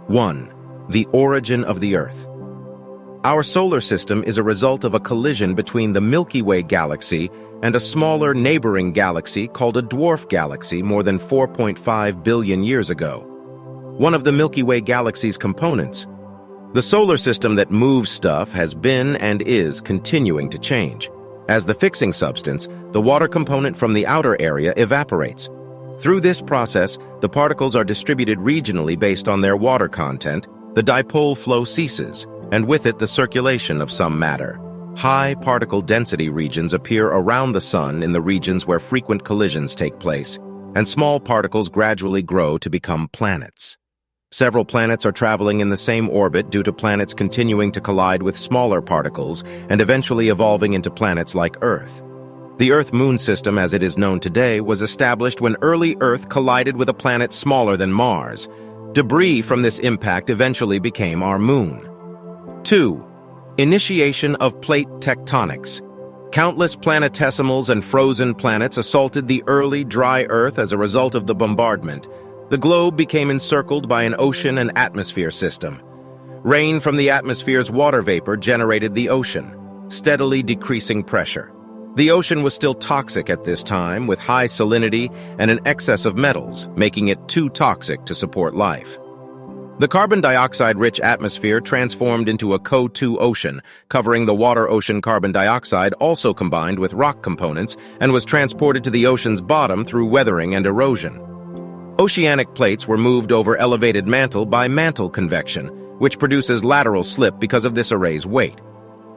1. The origin of the Earth. Our solar system is a result of a collision between the Milky Way galaxy and a smaller neighboring galaxy called a dwarf galaxy more than 4.5 billion years ago. One of the Milky Way galaxy's components. The solar system that moves stuff has been and is continuing to change. As the fixing substance, the water component from the outer area evaporates. Through this process, the particles are distributed regionally based on their water content, the dipole flow ceases, and with it the circulation of some matter. High particle density regions appear around the Sun in the regions where frequent collisions take place, and small particles gradually grow to become planets. Several planets are traveling in the same orbit due to planets continuing to collide with smaller particles and eventually evolving into planets like Earth. The Earth-Moon system, as it is known today, was established when early Earth collided with a planet smaller than Mars. Debris from this impact eventually became our Moon. 2. Initiation of plate tectonics. Countless planetesimals and frozen planets assaulted the early dry Earth as a result of the bombardment. The globe became encircled by an ocean and atmosphere system. Rain from the atmosphere's water vapor generated the ocean, steadily decreasing pressure. The ocean was still toxic at this time, with high salinity and an excess of metals, making it too toxic to support life. The carbon dioxide-rich atmosphere transformed into a CO2 ocean, covering the water-ocean carbon dioxide also combined with rock components and was transported to the ocean's bottom through weathering and erosion. Oceanic plates were moved over elevated mantle by mantle convection, which produces lateral slip because of this array's weight.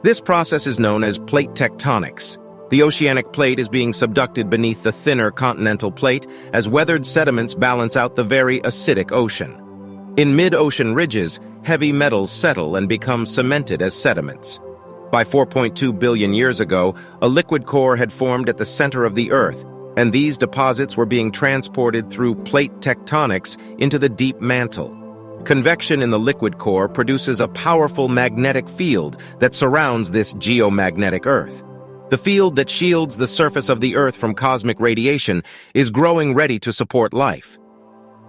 This process is known as plate tectonics. The oceanic plate is being subducted beneath the thinner continental plate as weathered sediments balance out the very acidic ocean. In mid-ocean ridges, heavy metals settle and become cemented as sediments. By 4.2 billion years ago, a liquid core had formed at the center of the Earth, and these deposits were being transported through plate tectonics into the deep mantle. Convection in the liquid core produces a powerful magnetic field that surrounds this geomagnetic Earth. The field that shields the surface of the Earth from cosmic radiation is growing ready to support life.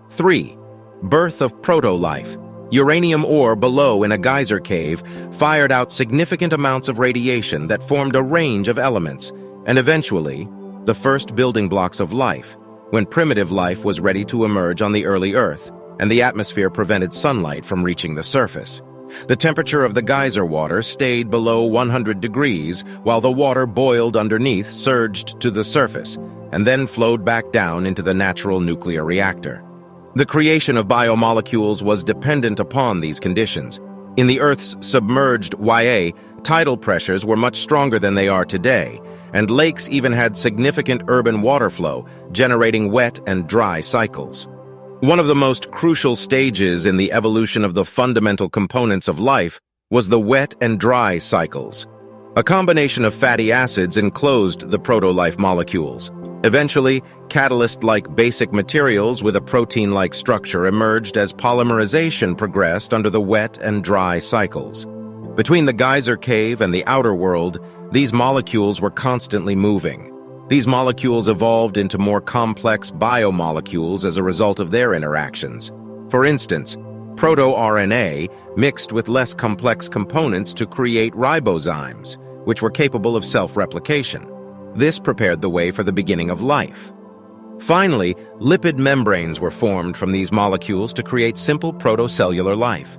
3. Birth of proto-life. Uranium ore below in a geyser cave fired out significant amounts of radiation that formed a range of elements, and eventually, the first building blocks of life, when primitive life was ready to emerge on the early Earth, and the atmosphere prevented sunlight from reaching the surface. The temperature of the geyser water stayed below 100 degrees, while the water boiled underneath surged to the surface, and then flowed back down into the natural nuclear reactor. The creation of biomolecules was dependent upon these conditions. In the Earth's submerged YA, tidal pressures were much stronger than they are today, and lakes even had significant urban water flow, generating wet and dry cycles. One of the most crucial stages in the evolution of the fundamental components of life was the wet and dry cycles. A combination of fatty acids enclosed the proto-life molecules. Eventually, catalyst-like basic materials with a protein-like structure emerged as polymerization progressed under the wet and dry cycles. Between the geyser cave and the outer world, these molecules were constantly moving. These molecules evolved into more complex biomolecules as a result of their interactions. For instance, proto-RNA mixed with less complex components to create ribozymes, which were capable of self-replication. This prepared the way for the beginning of life. Finally, lipid membranes were formed from these molecules to create simple protocellular life.